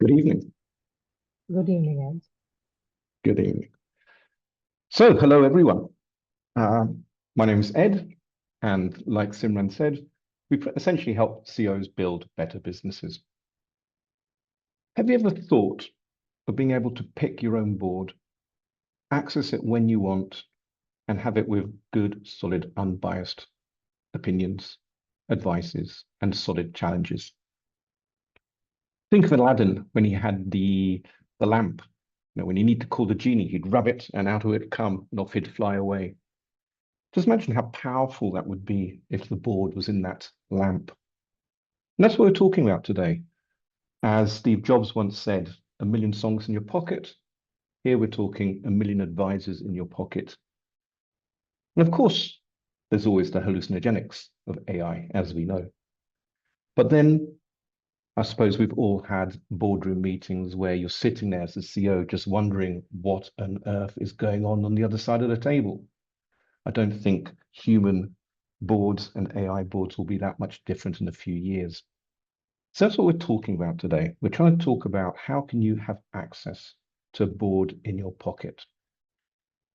Good evening. Good evening, Ed. Good evening. So, hello everyone. My name is Ed, and like Simran said, we essentially help CEOs build better businesses. Have you ever thought of being able to pick your own board, access it when you want, and have it with good, solid, unbiased opinions, advices, and solid challenges? Think of Aladdin when he had the lamp. When you need to call the genie, he'd rub it, and out would it come, and off he'd fly away. Just imagine how powerful that would be if the board was in that lamp. And that's what we're talking about today. As Steve Jobs once said, a million songs in your pocket. Here we're talking a million advisors in your pocket. And of course, there's always the hallucinogenics of AI, as we know. But then I suppose we've all had boardroom meetings where you're sitting there as the CEO just wondering what on earth is going on the other side of the table. I don't think human boards and AI boards will be that much different in a few years. So that's what we're talking about today. We're trying to talk about how can you have access to a board in your pocket.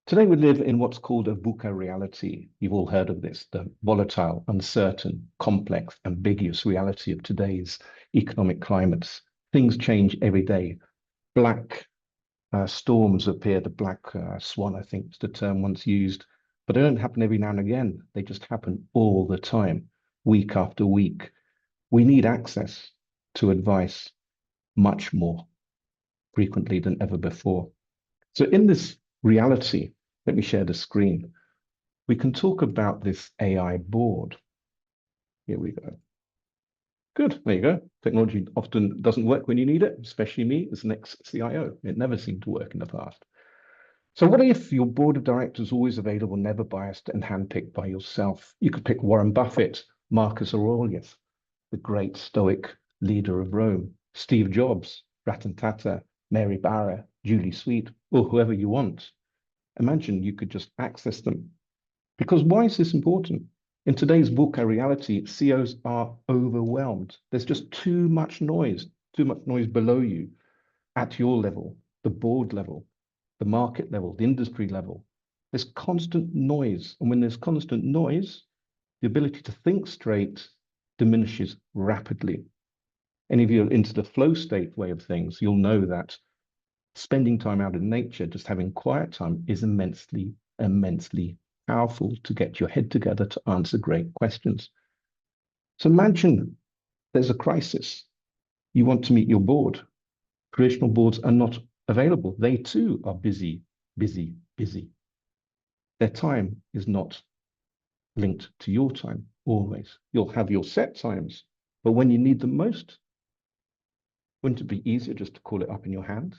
Today we live in what's called a VUCA reality. You've all heard of this, the volatile, uncertain, complex, ambiguous reality of today's economic climates. Things change every day. Black storms appear, the black swan, I think is the term once used. But they don't happen every now and again. They just happen all the time, week after week. We need access to advice much more frequently than ever before. So in this reality, let me share the screen. We can talk about this AI board. Here we go. Good, there you go. Technology often doesn't work when you need it, especially me as an ex-CIO. It never seemed to work in the past. So what if your board of directors is always available, never biased and handpicked by yourself? You could pick Warren Buffett, Marcus Aurelius, the great Stoic leader of Rome, Steve Jobs, Ratan Tata, Mary Barra, Julie Sweet, or whoever you want. Imagine you could just access them. Because why is this important? In today's VUCA reality, CEOs are overwhelmed. There's just too much noise below you, at your level, the board level, the market level, the industry level. There's constant noise. And when there's constant noise, the ability to think straight diminishes rapidly. And if you're into the flow state way of things, you'll know that spending time out in nature, just having quiet time is immensely, immensely powerful to get your head together to answer great questions. So imagine there's a crisis. You want to meet your board. Traditional boards are not available. They too are busy, busy, busy. Their time is not linked to your time always. You'll have your set times, but when you need them most, wouldn't it be easier just to call it up in your hand,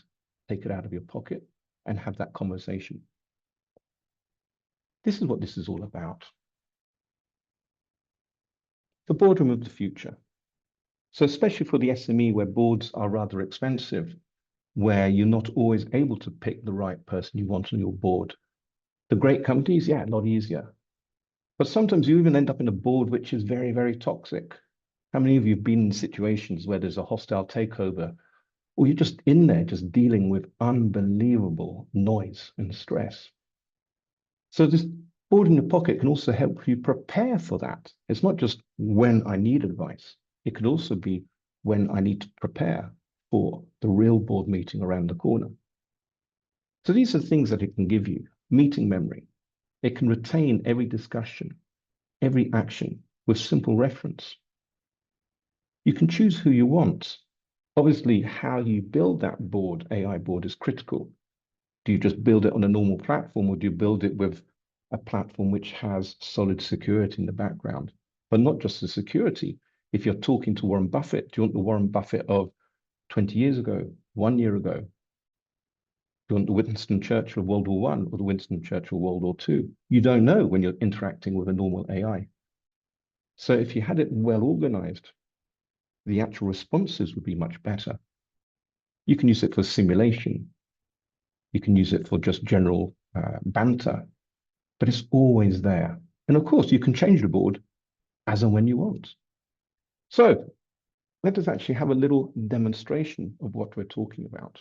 take it out of your pocket, and have that conversation? This is what this is all about. The boardroom of the future. So especially for the SME where boards are rather expensive, where you're not always able to pick the right person you want on your board. The great companies, yeah, a lot easier. But sometimes you even end up in a board which is very, very toxic. How many of you have been in situations where there's a hostile takeover, or you're just in there just dealing with unbelievable noise and stress? So this board in your pocket can also help you prepare for that. It's not just when I need advice. It could also be when I need to prepare for the real board meeting around the corner. So these are things that it can give you. Meeting memory. It can retain every discussion, every action with simple reference. You can choose who you want. Obviously, how you build that board, AI board, is critical. Do you just build it on a normal platform, or do you build it with a platform which has solid security in the background? But not just the security. If you're talking to Warren Buffett, do you want the Warren Buffett of 20 years ago, 1 year ago? Do you want the Winston Churchill of World War I or the Winston Churchill of World War II? You don't know when you're interacting with a normal AI. So if you had it well organized, the actual responses would be much better. You can use it for simulation. You can use it for just general banter, but it's always there. And of course, you can change the board as and when you want. So let us actually have a little demonstration of what we're talking about.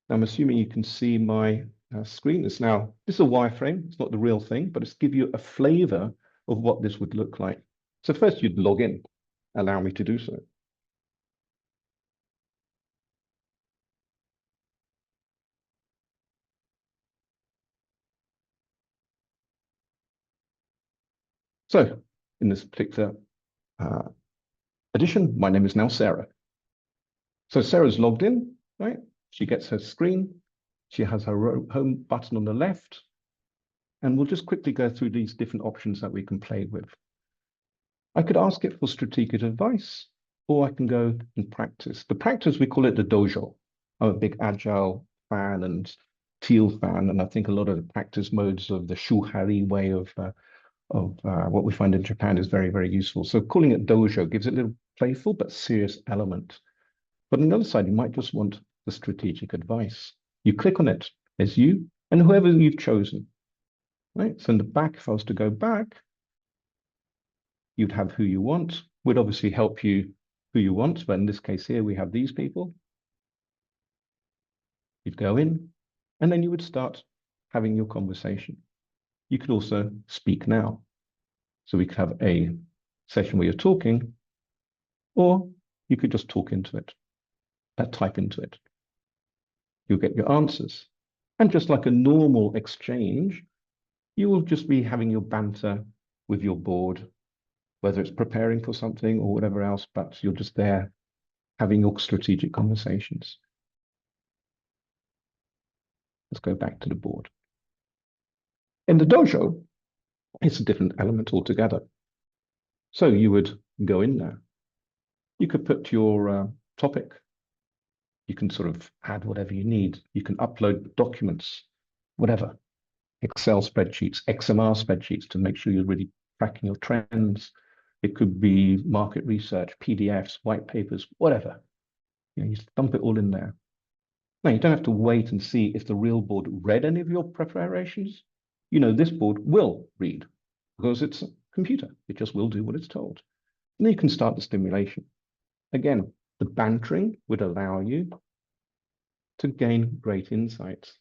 Now, I'm assuming you can see my screen. This is a wireframe. It's not the real thing, but it's give you a flavor of what this would look like. So first you'd log in. Allow me to do so. So in this particular edition, my name is now Sarah. So Sarah's logged in, right? She gets her screen. She has her home button on the left. And we'll just quickly go through these different options that we can play with. I could ask it for strategic advice, or I can go and practice. The practice, we call it the Dojo. I'm a big agile fan and teal fan, and I think a lot of the practice modes of the Shuhari way of what we find in Japan is very, very useful. So calling it Dojo gives it a little playful but serious element. But on the other side, you might just want the strategic advice. You click on it as you and whoever you've chosen, right? So in the back, if I was to go back, you'd have who you want. We'd obviously help you who you want, but in this case here, we have these people. You'd go in, and then you would start having your conversation. You could also speak now. So we could have a session where you're talking, or you could just talk into it, type into it. You'll get your answers. And just like a normal exchange, you will just be having your banter with your board, whether it's preparing for something or whatever else, but you're just there having your strategic conversations. Let's go back to the board. In the dojo, it's a different element altogether. So you would go in there. You could put your topic. You can sort of add whatever you need. You can upload documents, whatever. Excel spreadsheets, XMR spreadsheets to make sure you're really tracking your trends. It could be market research, PDFs, white papers, whatever. You dump it all in there. Now, you don't have to wait and see if the real board read any of your preparations. This board will read because it's a computer. It just will do what it's told. And then you can start the stimulation. Again, the bantering would allow you to gain great insights.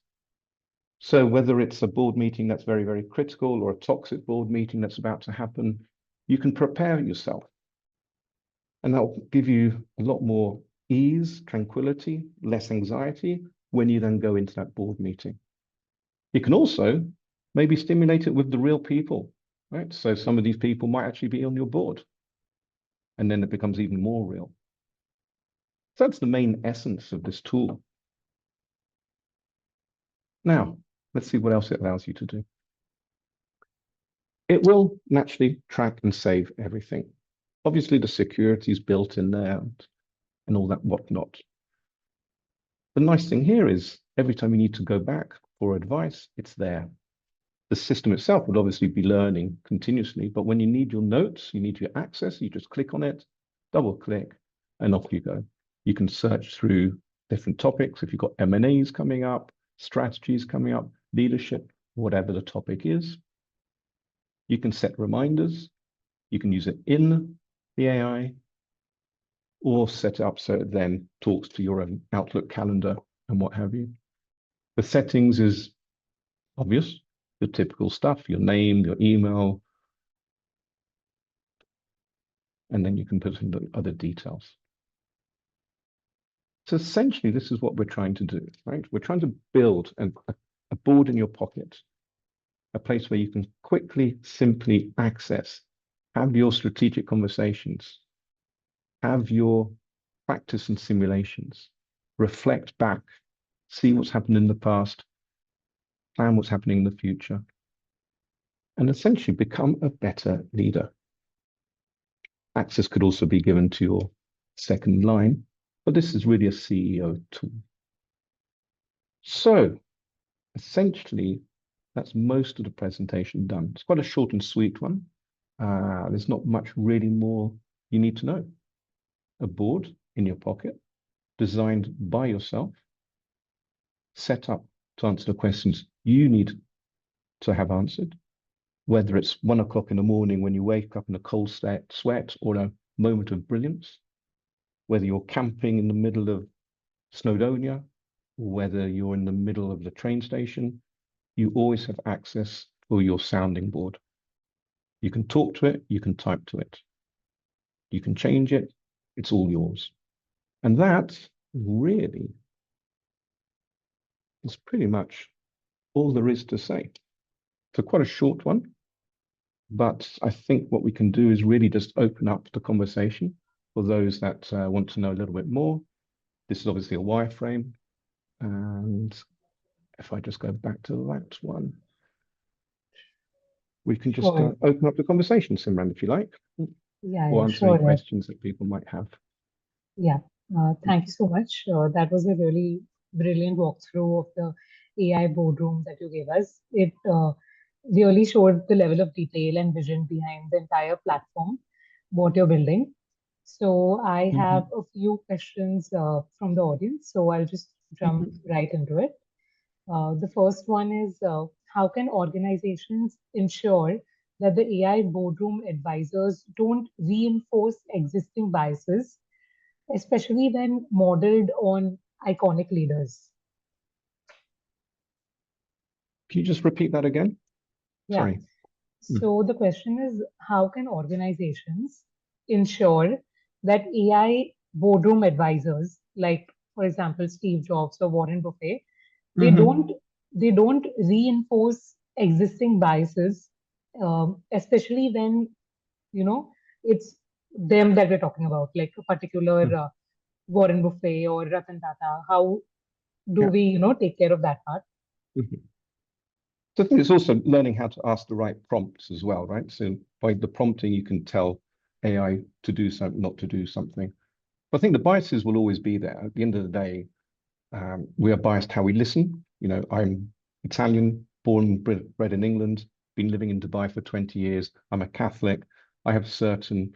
So whether it's a board meeting that's very, very critical or a toxic board meeting that's about to happen, you can prepare yourself. And that'll give you a lot more ease, tranquility, less anxiety when you then go into that board meeting. You can also maybe stimulate it with the real people, right? So some of these people might actually be on your board. And then it becomes even more real. So that's the main essence of this tool. Now, let's see what else it allows you to do. It will naturally track and save everything. Obviously, the security is built in there and all that whatnot. The nice thing here is every time you need to go back for advice, it's there. The system itself would obviously be learning continuously, but when you need your notes, you need your access, you just click on it, double click, and off you go. You can search through different topics. If you've got M&As coming up, strategies coming up, leadership, whatever the topic is. You can set reminders. You can use it in the AI or set it up so it then talks to your own Outlook calendar and what have you. The settings is obvious, your typical stuff, your name, your email, and then you can put in the other details. So essentially, this is what we're trying to do, right? We're trying to build a board in your pocket, a place where you can quickly, simply access, have your strategic conversations, have your practice and simulations, reflect back, see what's happened in the past, plan what's happening in the future, and essentially become a better leader. Access could also be given to your second line, but this is really a CEO tool. So essentially, that's most of the presentation done. It's quite a short and sweet one. There's not much really more you need to know. A board in your pocket, designed by yourself, set up to answer the questions you need to have answered, whether it's 1 o'clock in the morning when you wake up in a cold sweat or a moment of brilliance, whether you're camping in the middle of Snowdonia, or whether you're in the middle of the train station, you always have access for your sounding board. You can talk to it, you can type to it, you can change it, it's all yours. And that really is pretty much all there is to say. So quite a short one, but I think what we can do is really just open up the conversation for those that want to know a little bit more. This is obviously a wireframe. And if I just go back to that one, we can just Sure. open up the conversation, Simran, if you like, Yeah, or yeah, answer any sure. questions that people might have. Yeah. Thank you so much. That was a really brilliant walkthrough of the AI boardroom that you gave us. It really showed the level of detail and vision behind the entire platform, what you're building. So I have Mhm. a few questions from the audience. So I'll just jump Mhm. right into it. The first one is how can organizations ensure that the AI boardroom advisors don't reinforce existing biases, especially when modeled on iconic leaders? Can you just repeat that again? Yeah. Sorry. Mm. So the question is how can organizations ensure that AI boardroom advisors, like for example Steve Jobs or Warren Buffett, they Mhm. don't they don't reinforce existing biases, especially when it's them that we're talking about, like a particular Mm. Warren Buffett or Ratan Tata. How do Yeah. we take care of that part? Mhm. So I think it's also learning how to ask the right prompts as well, right? So by the prompting, you can tell AI to do something, not to do something. But I think the biases will always be there. At the end of the day, we are biased how we listen. I'm Italian, born and bred in England, been living in Dubai for 20 years. I'm a Catholic. I have certain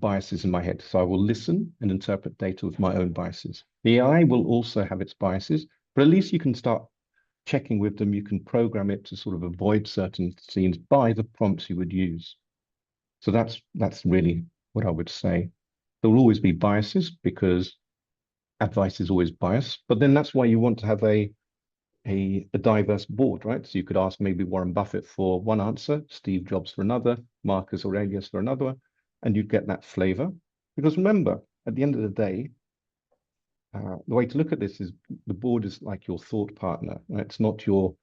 biases in my head. So I will listen and interpret data with my own biases. The AI will also have its biases, but at least you can start checking with them. You can program it to sort of avoid certain scenes by the prompts you would use. So that's really what I would say. There will always be biases because advice is always biased, but then that's why you want to have a diverse board, right? So you could ask maybe Warren Buffett for one answer, Steve Jobs for another, Marcus Aurelius for another, and you'd get that flavor. Because remember, at the end of the day, the way to look at this is the board is like your thought partner. Right? It's not your,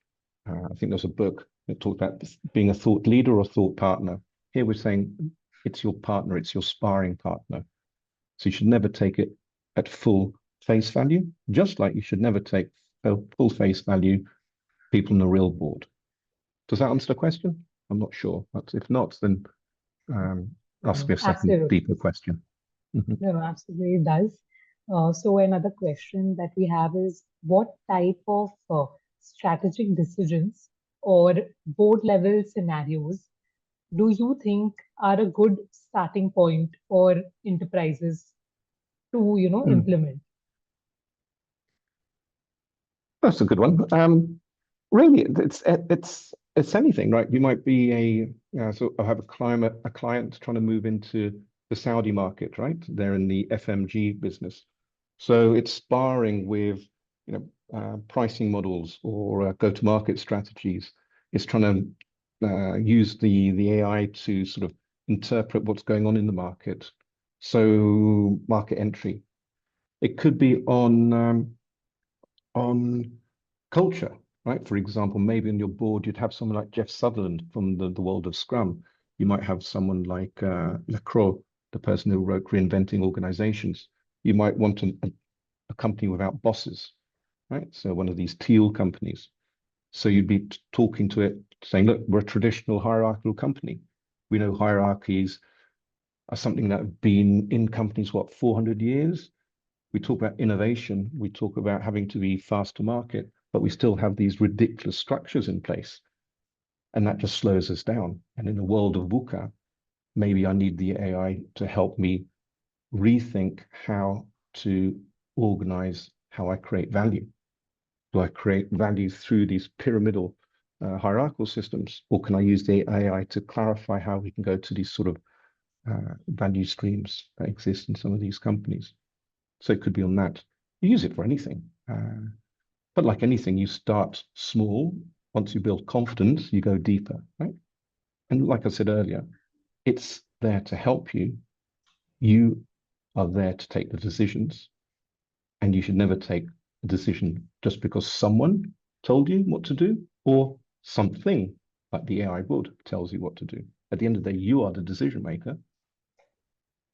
I think there's a book that talks about being a thought leader or thought partner. Here we're saying it's your partner, it's your sparring partner. So you should never take it at full face value, just like you should never take full face value people on the real board. Does that answer the question? I'm not sure. But if not, then um, ask me a second deeper Absolutely. question. Mhm. No, no, absolutely it does. So another question that we have is what type of strategic decisions or board level scenarios do you think are a good starting point for enterprises to, Mm. implement? That's a good one. Really, it's anything, right? You might be so I have a client trying to move into the Saudi market, right? They're in the FMG business, so it's sparring with pricing models or go-to-market strategies. It's trying to use the AI to sort of interpret what's going on in the market. So market entry. It could be on culture, right? For example, maybe on your board, you'd have someone like Jeff Sutherland from the world of Scrum. You might have someone like Lacroix, the person who wrote Reinventing Organizations. You might want a company without bosses, right? So one of these teal companies. So you'd be talking to it, saying, look, we're a traditional hierarchical company. We know hierarchies are something that have been in companies, what, 400 years? We talk about innovation, we talk about having to be fast to market, but we still have these ridiculous structures in place. And that just slows us down. And in the world of VUCA, maybe I need the AI to help me rethink how to organize how I create value. Do I create value through these pyramidal hierarchical systems, or can I use the AI to clarify how we can go to these sort of value streams that exist in some of these companies. So it could be on that. You use it for anything. But like anything, you start small. Once you build confidence, you go deeper, right? And like I said earlier, it's there to help you. You are there to take the decisions, and you should never take a decision just because someone told you what to do or something like the AI board tells you what to do. At the end of the day, you are the decision maker.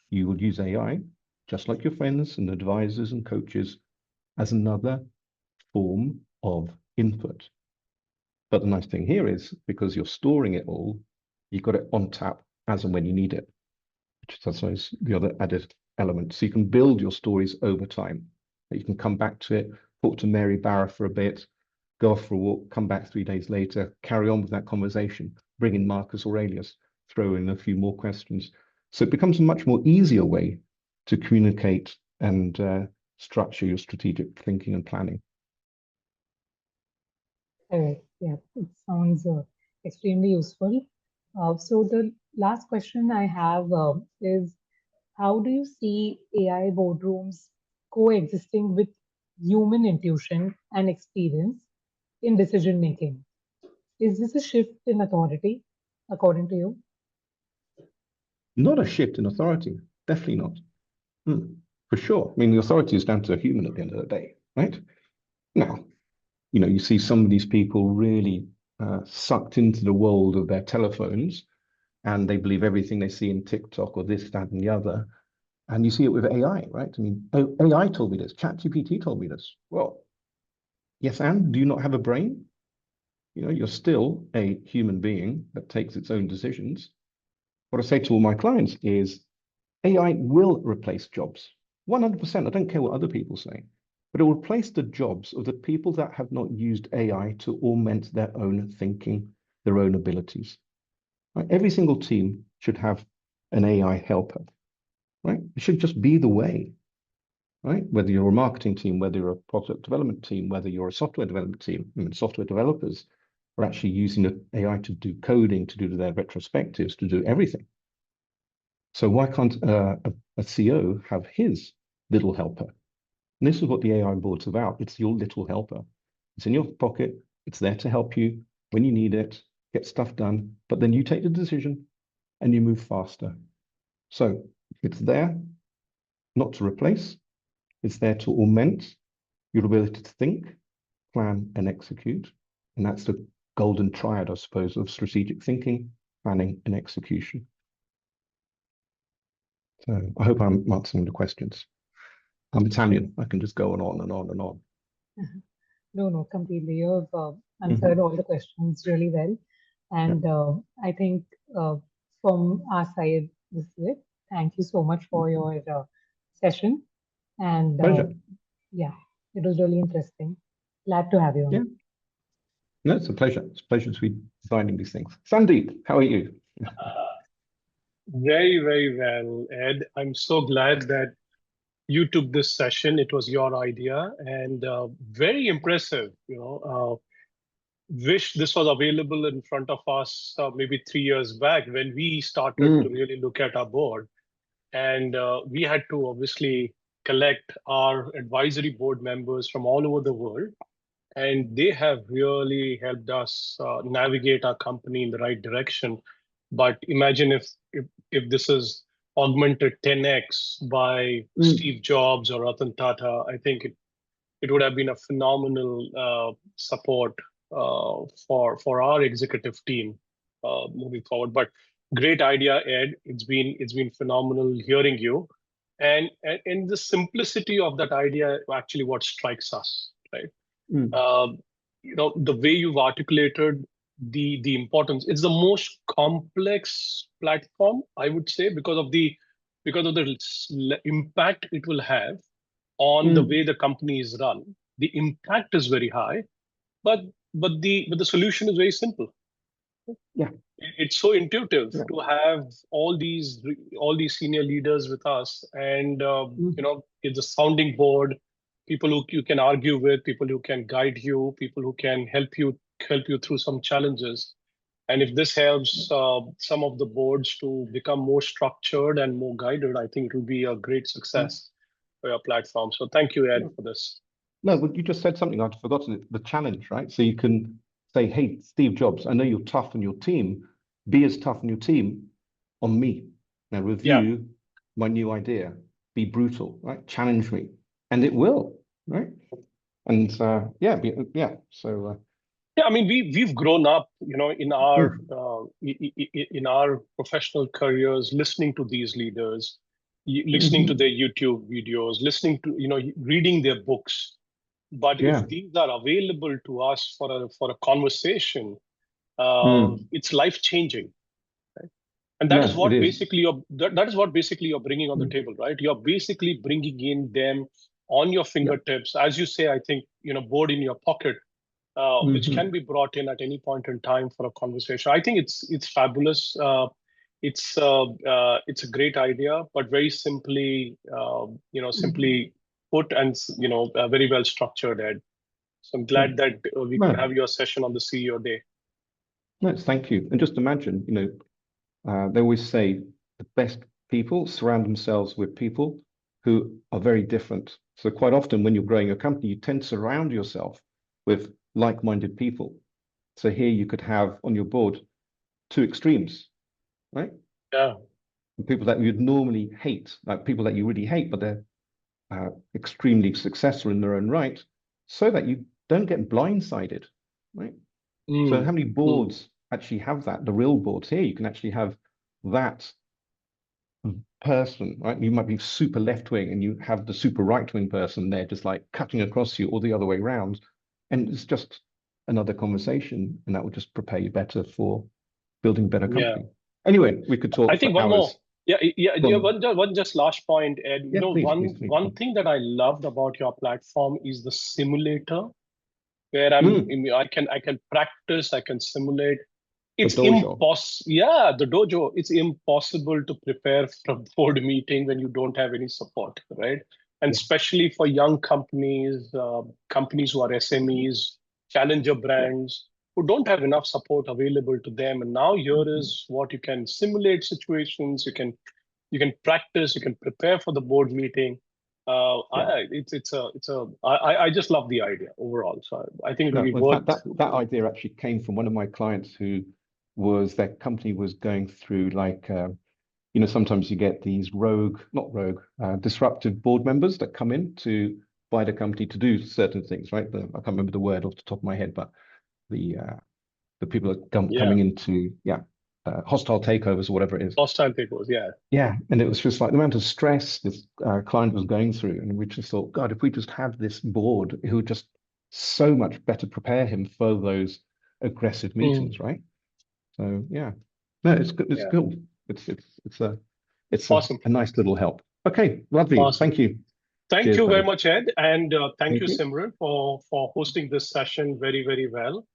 You would use AI, just like your friends and advisors and coaches, as another form of input. But the nice thing here is because you're storing it all, you've got it on tap as and when you need it, which is the other added element. So you can build your stories over time. You can come back to it, talk to Mary Barra for a bit, go off for a walk, come back 3 days later, carry on with that conversation, bring in Marcus Aurelius, throw in a few more questions. So it becomes a much more easier way to communicate and structure your strategic thinking and planning. Correct. Yeah, it sounds extremely useful. So the last question I have is, how do you see AI boardrooms coexisting with human intuition and experience in decision making? Is this a shift in authority, according to you? Not a shift in authority, definitely not. For sure. I mean, the authority is down to a human at the end of the day, right? Now, you see some of these people really sucked into the world of their telephones, and they believe everything they see in TikTok or this, that, and the other. And you see it with AI, right? I mean, AI told me this, ChatGPT told me this. Well, yes, and do you not have a brain? You're still a human being that takes its own decisions. What I say to all my clients is AI will replace jobs. 100%. I don't care what other people say, but it will replace the jobs of the people that have not used AI to augment their own thinking, their own abilities. Right? Every single team should have an AI helper, right? It should just be the way, right? Whether you're a marketing team, whether you're a product development team, whether you're a software development team, I mean, software developers are actually using the AI to do coding, to do their retrospectives, to do everything. So why can't a CEO have his little helper? And this is what the AI board's about. It's your little helper. It's in your pocket. It's there to help you when you need it, get stuff done. But then you take the decision and you move faster. So it's there not to replace. It's there to augment your ability to think, plan, and execute. And that's the golden triad, I suppose, of strategic thinking, planning, and execution. So I hope I'm answering the questions. I'm Italian. I can just go on and on and on. No, completely. You've answered all the questions really well. And I think from our side, this is it. Thank you so much for your session. And Pleasure. yeah, it was really interesting. Glad to have you on. Yeah. No, it's a pleasure. It's a pleasure to be designing these things. Sandeep, how are you? Very, very well, Ed. I'm so glad that you took this session. It was your idea and very impressive. Wish this was available in front of us maybe 3 years back when we started to really look at our board. And we had to obviously collect our advisory board members from all over the world. And they have really helped us navigate our company in the right direction. But imagine if this is augmented 10x by Steve Jobs or Ratan Tata, I think it would have been a phenomenal support for our executive team moving forward. But great idea, Ed. It's been phenomenal hearing you, and the simplicity of that idea actually what strikes us, right? The way you've articulated the importance. It's the most complex platform, I would say, because of the impact it will have on the way the company is run. The impact is very high, but the solution is very simple. Yeah, it's so intuitive to have all these senior leaders with us, and it's a sounding board, people who you can argue with, people who can guide you, people who can help you through some challenges. And if this helps some of the boards to become more structured and more guided, I think it will be a great success for your platform. So thank you, Ed, for this. No, but you just said something I'd forgotten it, the challenge, right? So you can say, hey, Steve Jobs, I know you're tough on your team. Be as tough on your team on me. Now review my new idea. Be brutal, right? Challenge me. And it will, right? And so yeah, I mean, we've grown up, in our professional careers, listening to these leaders, listening to their YouTube videos, listening to, reading their books. But if these are available to us for a conversation, it's life changing. Right? And that is what basically you're bringing on the table, right? You're basically bringing in them on your fingertips, as you say. I think board in your pocket, which can be brought in at any point in time for a conversation. I think it's fabulous. It's a great idea, but very simply, simply put and very well structured, Ed. So I'm glad that we could have your session on the CEO Day. No, thank you. And just imagine, they always say the best people surround themselves with people who are very different. So quite often when you're growing a company, you tend to surround yourself with like-minded people. So here you could have on your board two extremes, right? Yeah. People that you'd normally hate, like people that you really hate, but they're extremely successful in their own right, so that you don't get blindsided, right? So how many boards actually have that? The real boards here, you can actually have that person, right? You might be super left-wing and you have the super right-wing person there just like cutting across you or the other way around. And it's just another conversation, and that will just prepare you better for building a better company. Anyway, we could talk I think for one hours. more. One just last point, Ed. Please. One thing that I loved about your platform is the simulator, where I can practice, I can simulate. It's impossible. Yeah, the dojo. It's impossible to prepare for a board meeting when you don't have any support, right? And especially for young companies, companies who are SMEs, challenger brands who don't have enough support available to them. And now here is what you can simulate situations. You can practice. You can prepare for the board meeting. I just love the idea overall. So I think it will be worth. That idea actually came from one of my clients who was their company was going through like sometimes you get these disruptive board members that come in to buy the company to do certain things, right? I can't remember the word off the top of my head, but the people that coming into hostile takeovers or whatever it is. Hostile takeovers, yeah. Yeah, and it was just like the amount of stress this client was going through, and we just thought, God, if we just have this board, it would just so much better prepare him for those aggressive meetings, right? So yeah, no, it's good. It's cool. It's awesome. A nice little help. Okay, lovely. Awesome. Thank you. Thank you very much, Ed, and thank you, Simran, for hosting this session very, very well.